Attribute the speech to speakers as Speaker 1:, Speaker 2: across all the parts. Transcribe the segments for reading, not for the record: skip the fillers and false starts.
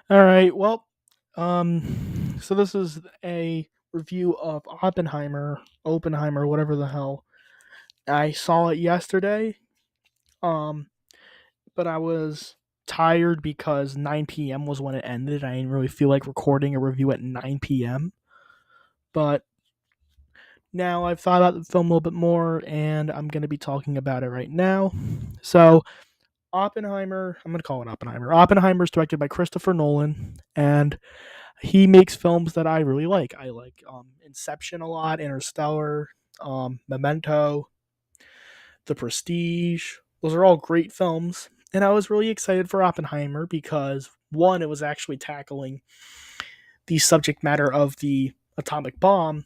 Speaker 1: All right. Well, so this is a review of Oppenheimer, whatever the hell. I saw it yesterday. Um, but I was tired because 9 p.m. was when it ended. I didn't really feel like recording a review at 9 p.m. But now I've thought about the film a little bit more, and I'm going to be talking about it right now. So, Oppenheimer, I'm going to call it Oppenheimer. Oppenheimer is directed by Christopher Nolan, and he makes films that I really like. I like Inception a lot, Interstellar, Memento, The Prestige. Those are all great films. And I was really excited for Oppenheimer because, one, it was actually tackling the subject matter of the atomic bomb.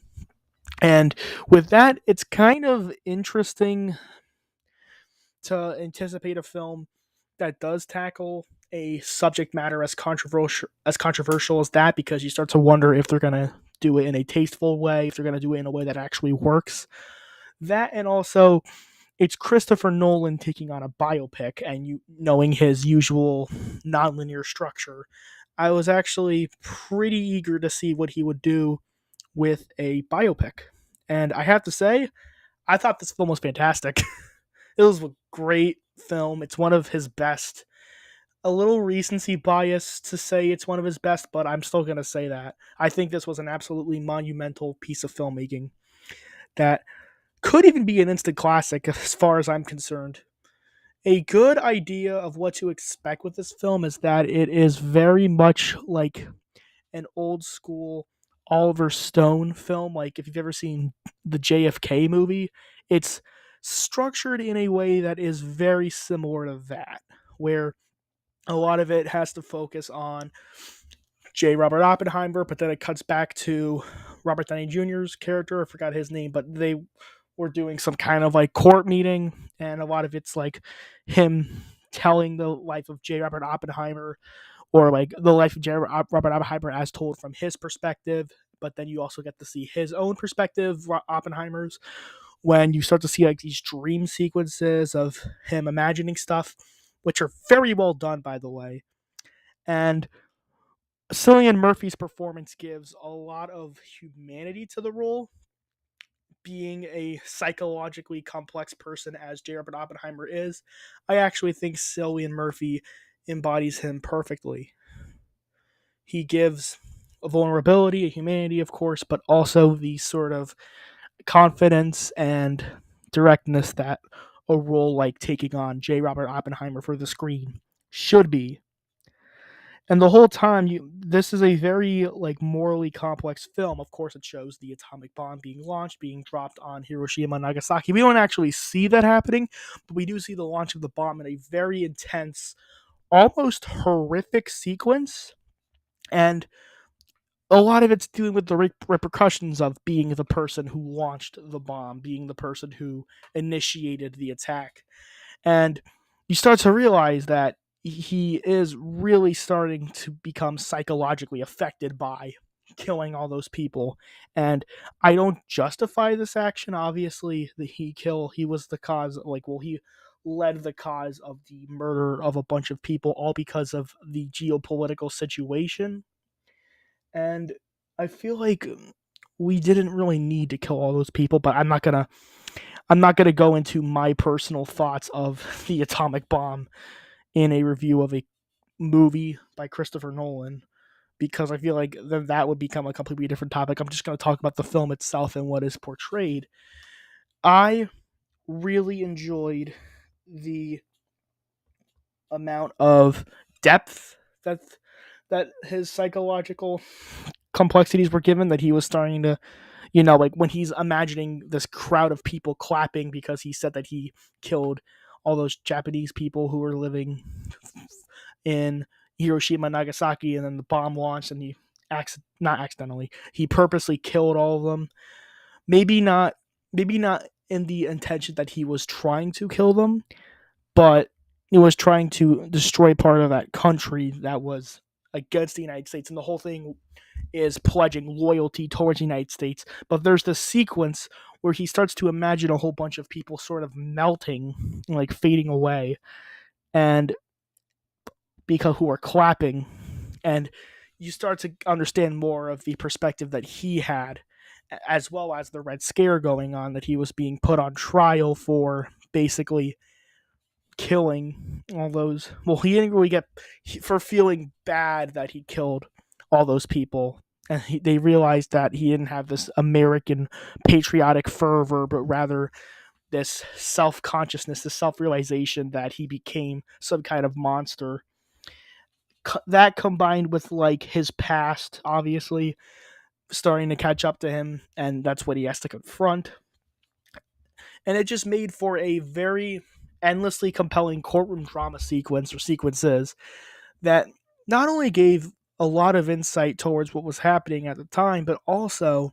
Speaker 1: And with that, it's kind of interesting to anticipate a film that does tackle a subject matter as controversial as that, because you start to wonder if they're going to do it in a tasteful way, if they're going to do it in a way that actually works. That, and also it's Christopher Nolan taking on a biopic, and you knowing his usual nonlinear structure, I was actually pretty eager to see what he would do with a biopic. And I have to say, I thought this film was fantastic. It was a great film. It's one of his best. A little recency bias to say it's one of his best, but I'm still going to say that. I think this was an absolutely monumental piece of filmmaking that could even be an instant classic as far as I'm concerned. A good idea of what to expect with this film is that it is very much like an old school Oliver Stone film. Like if you've ever seen the JFK movie, it's structured in a way that is very similar to that, where a lot of it has to focus on J. Robert Oppenheimer, but then it cuts back to Robert Downey Jr.'s character. I forgot his name, but they were doing some kind of like court meeting, and a lot of it's like him telling the life of J. Robert Oppenheimer, or like the life of J. Robert Oppenheimer as told from his perspective. But then you also get to see his own perspective, Oppenheimer's, when you start to see like these dream sequences of him imagining stuff, which are very well done, by the way. And Cillian Murphy's performance gives a lot of humanity to the role, being a psychologically complex person as J. Robert Oppenheimer is. I actually think Cillian Murphy embodies him perfectly. He gives a vulnerability, a humanity, of course, but also the sort of confidence and directness that a role like taking on J. Robert Oppenheimer for the screen should be. And the whole time, this is a very like morally complex film. Of course, it shows the atomic bomb being launched, being dropped on Hiroshima and Nagasaki. We don't actually see that happening, but we do see the launch of the bomb in a very intense, almost horrific sequence. And a lot of it's dealing with the repercussions of being the person who launched the bomb, being the person who initiated the attack. And you start to realize that he is really starting to become psychologically affected by killing all those people. And I don't justify this action. Obviously, he was the cause, like, well, he led the cause of the murder of a bunch of people, all because of the geopolitical situation. And I feel like we didn't really need to kill all those people, but I'm not gonna go into my personal thoughts of the atomic bomb in a review of a movie by Christopher Nolan, because I feel like then that would become a completely different topic. I'm just gonna talk about the film itself and what is portrayed. I really enjoyed the amount of depth that his psychological complexities were given, that he was starting to, like when he's imagining this crowd of people clapping because he said that he killed all those Japanese people who were living in Hiroshima and Nagasaki, and then the bomb launched, and he not accidentally, he purposely killed all of them. Maybe not in the intention that he was trying to kill them, but it was trying to destroy part of that country that was against the United States, and the whole thing is pledging loyalty towards the United States. But there's this sequence where he starts to imagine a whole bunch of people sort of melting, like fading away, and because who are clapping. And you start to understand more of the perspective that he had, as well as the Red Scare going on, that he was being put on trial for basically killing all those. Well, he didn't really get for feeling bad that he killed all those people. And they realized that he didn't have this American patriotic fervor, but rather this self consciousness, this self realization that he became some kind of monster. That combined with like his past, obviously starting to catch up to him, and that's what he has to confront. And it just made for a very endlessly compelling courtroom drama sequence or sequences that not only gave a lot of insight towards what was happening at the time, but also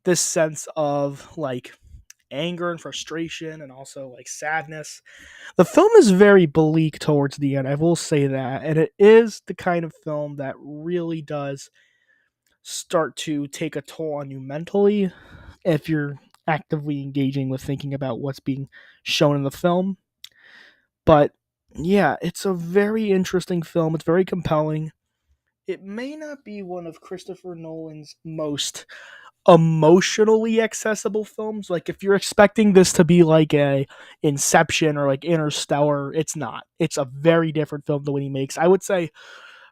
Speaker 1: this sense of like anger and frustration and also like sadness. The film is very bleak towards the end, I will say that. And it is the kind of film that really does start to take a toll on you mentally if you're actively engaging with thinking about what's being shown in the film. But yeah, it's a very interesting film. It's very compelling. It may not be one of Christopher Nolan's most emotionally accessible films. Like if you're expecting this to be like a Inception or like Interstellar, it's not. It's a very different film than what he makes. I would say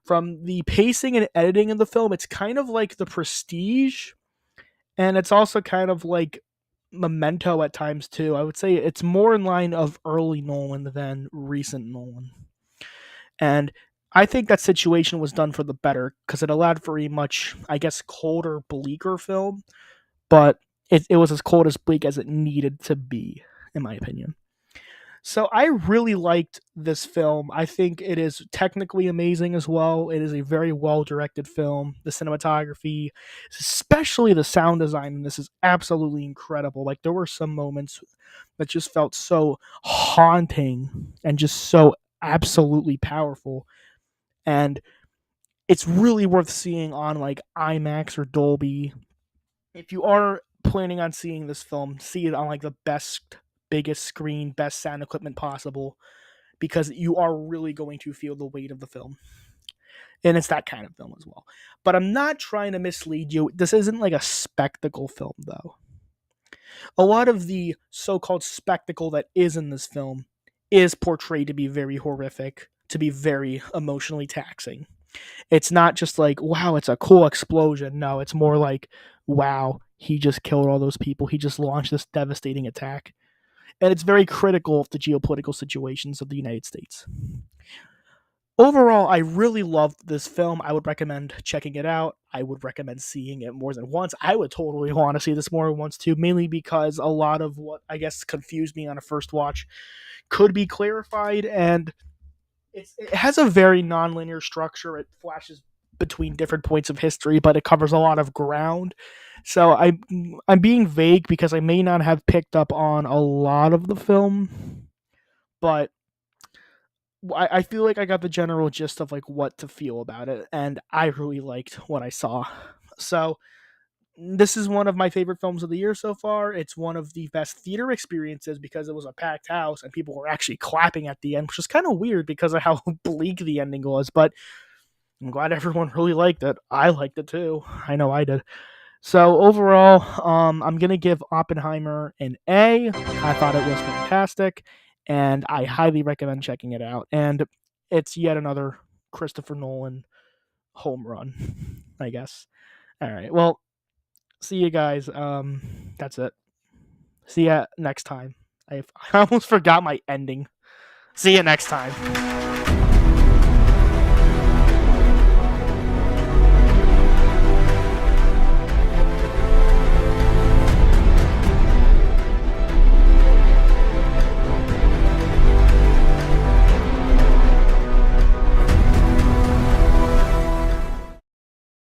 Speaker 1: from the pacing and editing of the film, it's kind of like The Prestige, and it's also kind of like Memento at times too. I would say it's more in line of early Nolan than recent Nolan. And I think that situation was done for the better because it allowed for a much, I guess, colder, bleaker film, but it was as cold as bleak as it needed to be, in my opinion. So I really liked this film. I think it is technically amazing as well. It is a very well directed film. The cinematography, especially the sound design in this, is absolutely incredible. Like there were some moments that just felt so haunting and just so absolutely powerful. And it's really worth seeing on like IMAX or Dolby. If you are planning on seeing this film, see it on like the best, biggest screen, best sound equipment possible, because you are really going to feel the weight of the film. And it's that kind of film as well. But I'm not trying to mislead you. This isn't like a spectacle film, though. A lot of the so called spectacle that is in this film is portrayed to be very horrific, to be very emotionally taxing. It's not just like, wow, it's a cool explosion. No, it's more like, wow, he just killed all those people. He just launched this devastating attack. And it's very critical of the geopolitical situations of the United States. Overall, I really loved this film. I would recommend checking it out. I would recommend seeing it more than once. I would totally want to see this more than once too, mainly because a lot of what I guess confused me on a first watch could be clarified, and it has a very non-linear structure. It flashes between different points of history, but it covers a lot of ground. So I'm being vague because I may not have picked up on a lot of the film, but I feel like I got the general gist of like what to feel about it, and I really liked what I saw. So this is one of my favorite films of the year so far. It's one of the best theater experiences because it was a packed house and people were actually clapping at the end, which is kind of weird because of how bleak the ending was. But I'm glad everyone really liked it. I liked it too. I know I did. So overall, I'm gonna give Oppenheimer an A. I thought it was fantastic, and I highly recommend checking it out. And it's yet another Christopher Nolan home run, I guess. All right. Well, see you guys. That's it. See ya next time. I almost forgot my ending. See you next time.